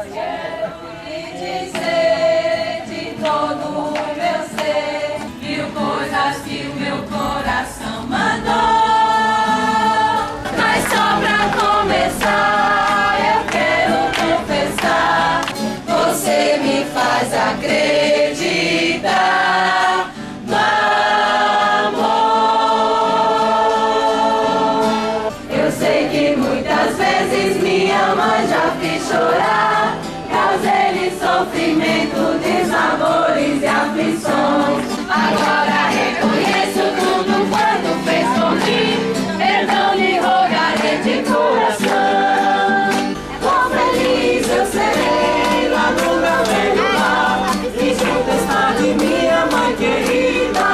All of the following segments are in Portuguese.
E dizer de todo o meu ser mil coisas que o meu coração mandou. Mas só pra começar eu quero confessar, você me faz acreditar no amor. Eu sei que muitas vezes minha mãe já fez chorar, causei-lhe sofrimento, desamores e aflições. Agora reconheço tudo quanto fez por mim, perdão lhe rogarei de coração. Quão feliz eu serei lá no meu velho lar, e junto está de minha mãe querida.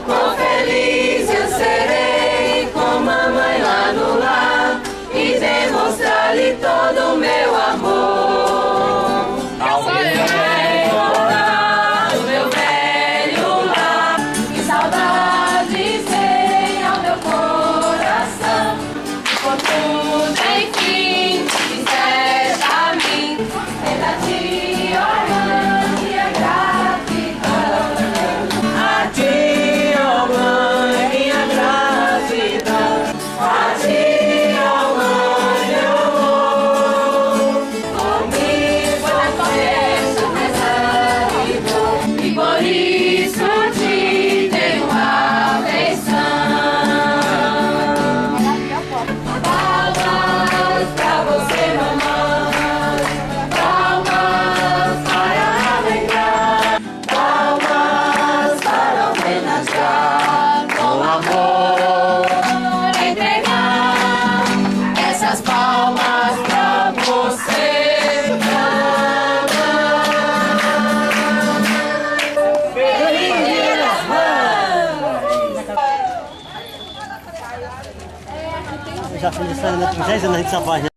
Quão feliz eu serei com mamãe lá no lar, e demonstrar-lhe todo o meu amor. Já fiz essa na 30 anos, a gente só faz, né?